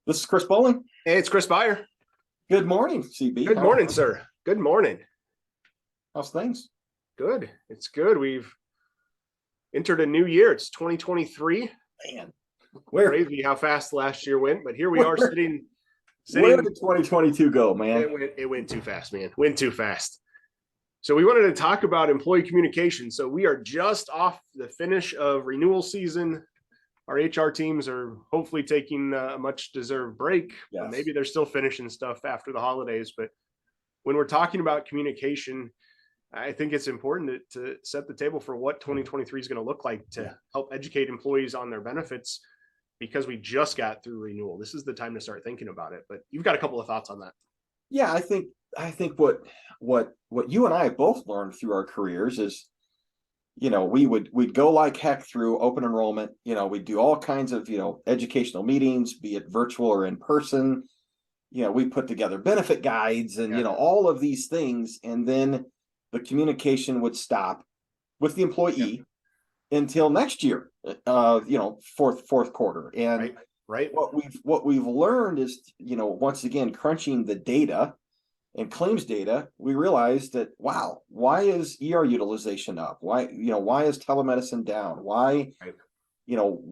This is Chris Bowling. Hey, it's Chris Beyer. Good morning, CB. Good morning, sir. Good morning. How's things? Good. It's good. We've entered a new year. It's 2023. Man, Crazy how fast last year went, but here we are sitting. Where did 2022 go, man? It went too fast, man. Went too fast. So we wanted to talk about employee communication. So we are just off the finish of renewal season. Our HR teams are hopefully taking a much deserved break. Yes. Maybe they're still finishing stuff after the holidays. But when we're talking about communication, I think it's important to set the table for what 2023 is going to look like to help educate employees on their benefits, because we just got through renewal. This is the time to start thinking about it. But you've got a couple of thoughts on that. Yeah, I think what you and I both learned through our careers is, we'd go like heck through open enrollment. We'd do all kinds of, educational meetings, be it virtual or in person. We put together benefit guides and, all of these things. And then the communication would stop with the employee until next year, fourth quarter. And right. What we've learned is, once again, crunching the data and claims data, we realized that, wow, why is ER utilization up? Why is telemedicine down? Why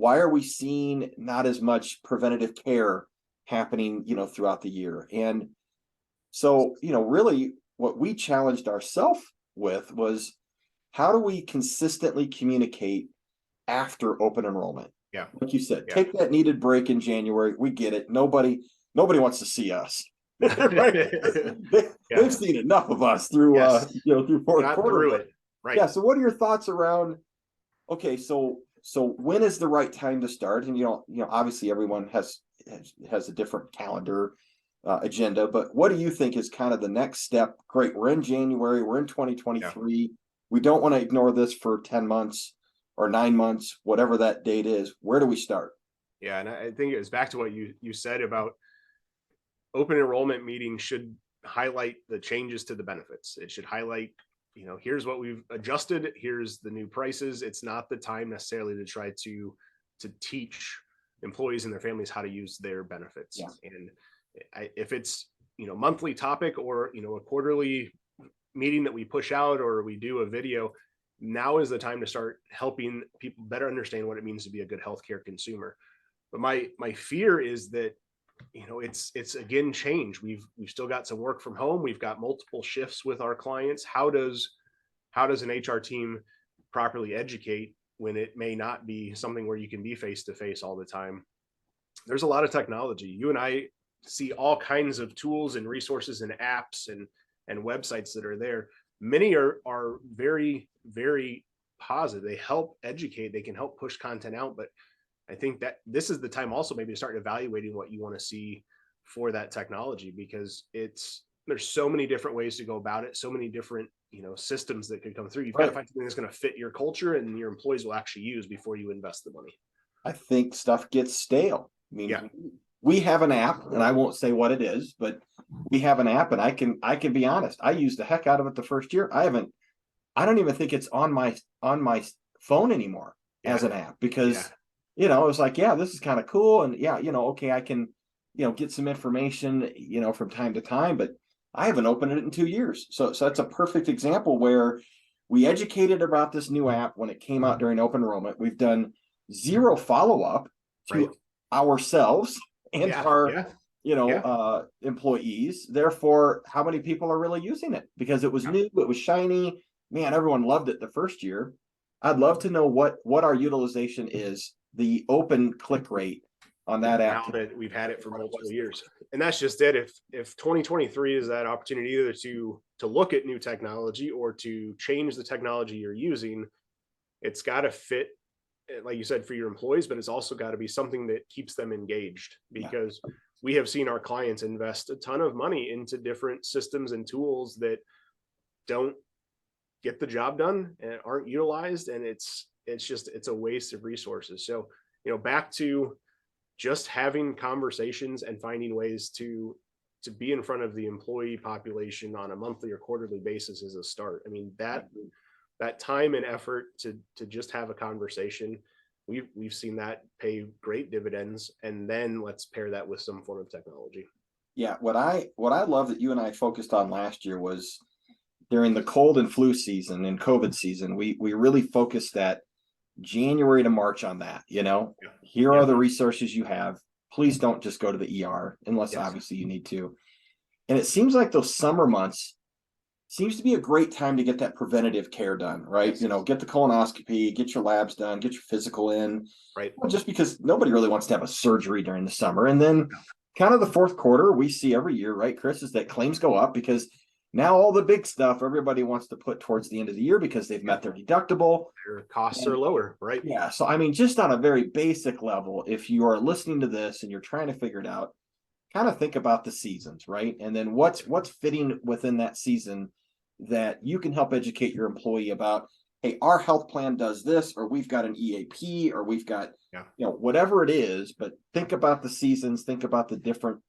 are we seeing not as much preventative care happening, throughout the year? And so, really what we challenged ourselves with was, how do we consistently communicate after open enrollment? Yeah. Like you said, take that needed break in January. We get it. Nobody wants to see us. They've seen enough of us through through fourth quarter. Through it. Right. Yeah. So what are your thoughts around, okay, so when is the right time to start? And obviously everyone has a different calendar agenda, but what do you think is kind of the next step? Great, we're in January, we're in 2023. Yeah. We don't want to ignore this for 10 months or 9 months, whatever that date is. Where do we start? Yeah, and I think it was back to what you said about open enrollment meetings should highlight the changes to the benefits. It should highlight, here's what we've adjusted, here's the new prices. It's not the time necessarily to try to teach employees and their families how to use their benefits. Yeah. And if it's, monthly topic or, a quarterly meeting that we push out or we do a video, now is the time to start helping people better understand what it means to be a good healthcare consumer. But my fear is that, it's again change. We've still got some work from home. We've got multiple shifts with our clients. How does an HR team properly educate when it may not be something where you can be face to face all the time? There's a lot of technology. You and I see all kinds of tools and resources and apps and websites that are there. Many are very, very positive. They help educate. They can help push content out. But I think that this is the time also maybe to start evaluating what you want to see for that technology, because there's so many different ways to go about it. So many different, systems that could come through. You've got to find something that's going to fit your culture and your employees will actually use before you invest the money. I think stuff gets stale. I mean, we have an app, and I won't say what it is, but we have an app, and I can be honest. I used the heck out of it the first year. I don't even think it's on my phone anymore as an app, because it was like, this is kind of cool. And okay, I can, get some information, from time to time, but I haven't opened it in 2 years. So that's a perfect example where we educated about this new app when it came out during open enrollment. We've done zero follow-up to ourselves and our employees. Therefore, how many people are really using it? Because it was new, it was shiny. Man, everyone loved it the first year. I'd love to know what our utilization is, the open click rate on that app. Now that we've had it for multiple years. And that's just it. If 2023 is that opportunity either to look at new technology or to change the technology you're using, it's got to fit, like you said, for your employees, but it's also got to be something that keeps them engaged, because we have seen our clients invest a ton of money into different systems and tools that don't get the job done and aren't utilized. And it's a waste of resources. So, back to just having conversations and finding ways to be in front of the employee population on a monthly or quarterly basis is a start. I mean, that time and effort to just have a conversation we've seen that pay great dividends. And then let's pair that with some form of technology. Yeah, what I love that you and I focused on last year was during the cold and flu season and COVID season, we really focused that January to March on that. Here are the resources you have. Please don't just go to the ER unless obviously you need to. And it seems like those summer months seems to be a great time to get that preventative care done, right? Get the colonoscopy, get your labs done, get your physical in, right? Well, just because nobody really wants to have a surgery during the summer. And then kind of the fourth quarter we see every year, right, Chris, is that claims go up because now all the big stuff everybody wants to put towards the end of the year because they've met their deductible. Their costs are lower, right? Yeah. So, I mean, just on a very basic level, if you are listening to this and you're trying to figure it out, kind of think about the seasons, right? And then what's fitting within that season that you can help educate your employee about. Hey, our health plan does this, or we've got an EAP, or we've got, whatever it is. But think about the seasons, think about the different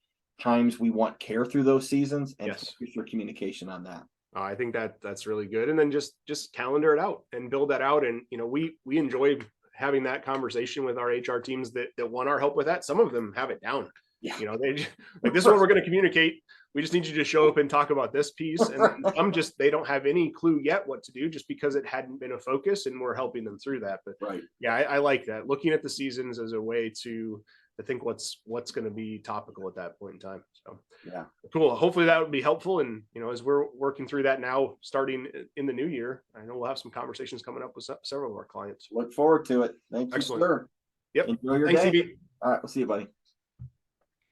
times we want care through those seasons, and focus your communication on that. I think that's really good. And then just calendar it out and build that out. And we enjoy having that conversation with our HR teams that want our help with that. Some of them have it down. Yeah. They like, this is what we're going to communicate. We just need you to show up and talk about this piece. And some they don't have any clue yet what to do just because it hadn't been a focus, and we're helping them through that. But I like that. Looking at the seasons as a way to think what's going to be topical at that point in time. So cool. Hopefully that would be helpful. And as we're working through that now, starting in the new year, I know we'll have some conversations coming up with several of our clients. Look forward to it. Thank you, sir. Yep. Enjoy your day. All right, we'll see you, buddy.